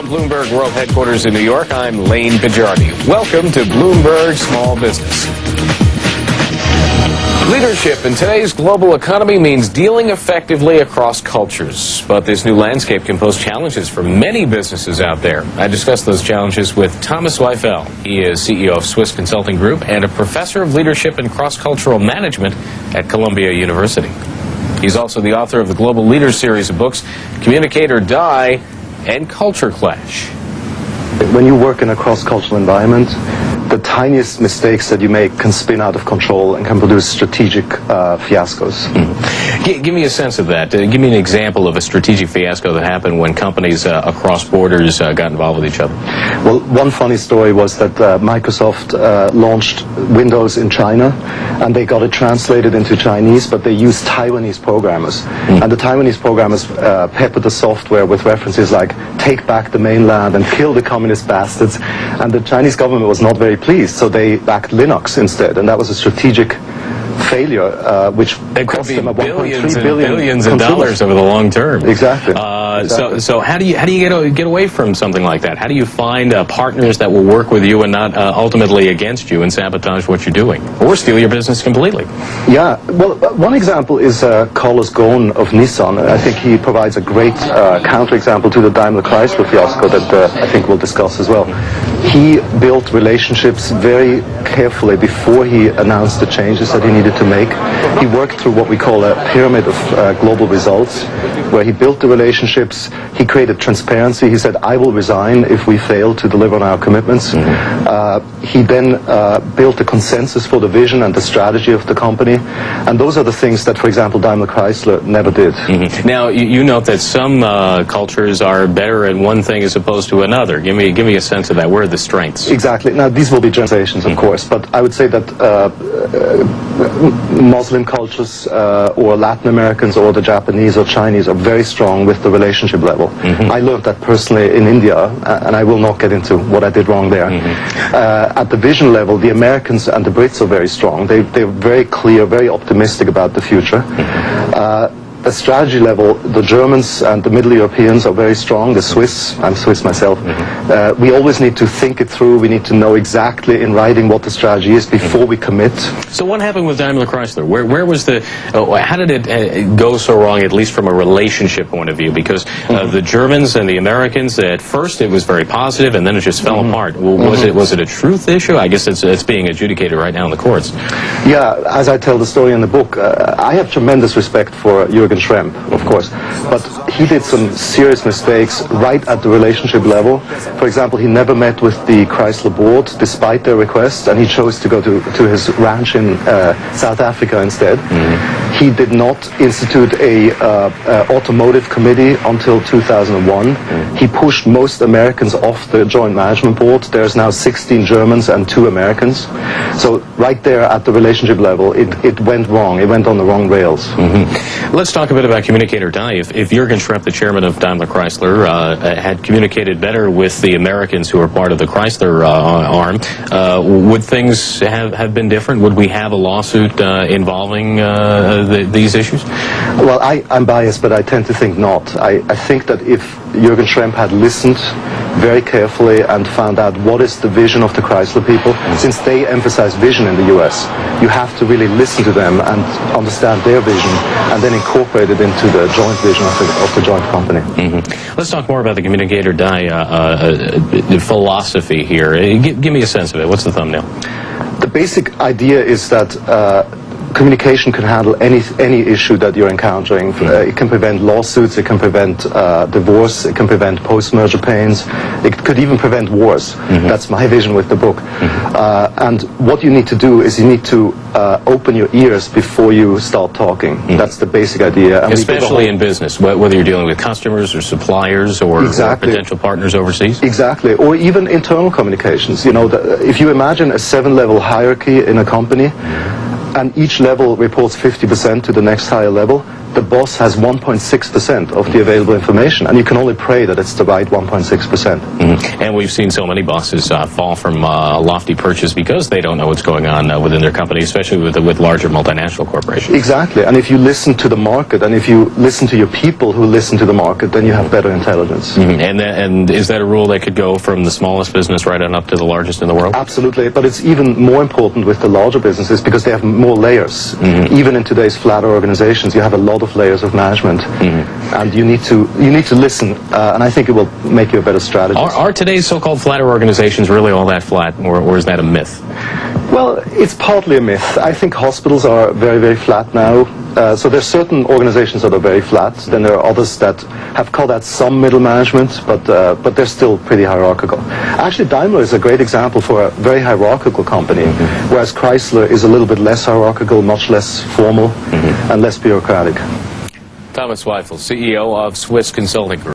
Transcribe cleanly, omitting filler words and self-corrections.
From Bloomberg World Headquarters in New York, I'm Lane Bajardi. Welcome to Bloomberg Small Business. Leadership in today's global economy means dealing effectively across cultures. But this new landscape can pose challenges for many businesses out there. I discussed those challenges with Thomas Zweifel. He is CEO of Swiss Consulting Group and a professor of leadership and cross-cultural management at Columbia University. He's also the author of the Global Leaders series of books, Communicate or Die, and Culture Clash. When you work in a cross-cultural environment, the tiniest mistakes that you make can spin out of control and can produce strategic fiascos. Give me a sense of that. Give me an example of a strategic fiasco that happened when companies across borders got involved with each other. Well, one funny story was that Microsoft launched Windows in China, and they got it translated into Chinese, but they used Taiwanese programmers. And the Taiwanese programmers peppered the software with references like, take back the mainland and kill the communist bastards. And the Chinese government was not very pleased, so they backed Linux instead, and that was a strategic failure, which cost them a $1.3 billion of dollars over the long term. Exactly. So how do you get away from something like that? How do you find partners that will work with you and not ultimately against you and sabotage what you're doing, or steal your business completely? Yeah. Well, one example is Carlos Ghosn of Nissan. I think he provides a great counterexample to the DaimlerChrysler fiasco that I think we'll discuss as well. He built relationships very carefully before he announced the changes that he needed to make. He worked through what we call a pyramid of global results, where he built the relationships, he created transparency. He said, I will resign if we fail to deliver on our commitments. He then built a consensus for the vision and the strategy of the company. And those are the things that, for example, DaimlerChrysler never did. Now, you note that some cultures are better at one thing as opposed to another. Give me a sense of that. Where are the strengths? Exactly. Now, these will be generalizations, of course, but I would say that Muslim cultures or Latin Americans or the Japanese or Chinese are very strong with the relationship level. I learned that personally in India, and I will not get into what I did wrong there. At the vision level, the Americans and the Brits are very strong. They're very clear, very optimistic about the future. The strategy level, the Germans and the Middle Europeans are very strong. The Swiss, I'm Swiss myself, we always need to think it through. We need to know exactly in writing what the strategy is before we commit. So what happened with DaimlerChrysler? Where was the, how did it go so wrong, at least from a relationship point of view? Because the Germans and the Americans, at first it was very positive, and then it just fell apart. Was it a truth issue? I guess it's being adjudicated right now in the courts. Yeah, as I tell the story in the book, I have tremendous respect for Jürgen Schrempp, of course, but he did some serious mistakes right at the relationship level. For example, he never met with the Chrysler board despite their request, and he chose to go to his ranch in South Africa instead. He did not institute a automotive committee until 2001. He pushed most Americans off the joint management board. There's now 16 Germans and 2 Americans. So right there at the relationship level, it went wrong. It went on the wrong rails. Let's talk a bit about Communicate or Die. If Jürgen Schrempp, the chairman of DaimlerChrysler, had communicated better with the Americans who are part of the Chrysler arm, would things have been different? Would we have a lawsuit involving these issues? Well, I'm biased, but I tend to think not. I think that if Jürgen Schrempp had listened very carefully and found out what is the vision of the Chrysler people, since they emphasize vision in the US, you have to really listen to them and understand their vision and then incorporate it into the joint vision of the joint company. Let's talk more about the Communicate or Die philosophy here. Give me a sense of it. What's the thumbnail? The basic idea is that communication can handle any issue that you're encountering. It can prevent lawsuits, it can prevent divorce, it can prevent post-merger pains, it could even prevent wars. That's my vision with the book. And what you need to do is you need to open your ears before you start talking. That's the basic idea. And especially in business, whether you're dealing with customers or suppliers or potential partners overseas? Exactly, or even internal communications. You know, if you imagine a 7-level hierarchy in a company, and each level reports 50% to the next higher level, the boss has 1.6% of the available information, and you can only pray that it's the right 1.6%. And we've seen so many bosses fall from lofty perches because they don't know what's going on within their company, especially with larger multinational corporations. Exactly, and if you listen to the market, and if you listen to your people who listen to the market, then you have better intelligence. And is that a rule that could go from the smallest business right on up to the largest in the world? Absolutely, but it's even more important with the larger businesses because they have more layers. Even in today's flatter organizations, you have a lot of layers of management, and you need to listen, and I think it will make you a better strategist. Are today's so-called flatter organizations really all that flat, or is that a myth? Well, it's partly a myth. I think hospitals are very, very flat now. So there's certain organizations that are very flat. Then there are others that have cut out some middle management, but they're still pretty hierarchical. Actually, Daimler is a great example for a very hierarchical company, whereas Chrysler is a little bit less hierarchical, much less formal, and less bureaucratic. Thomas Zweifel, CEO of Swiss Consulting Group.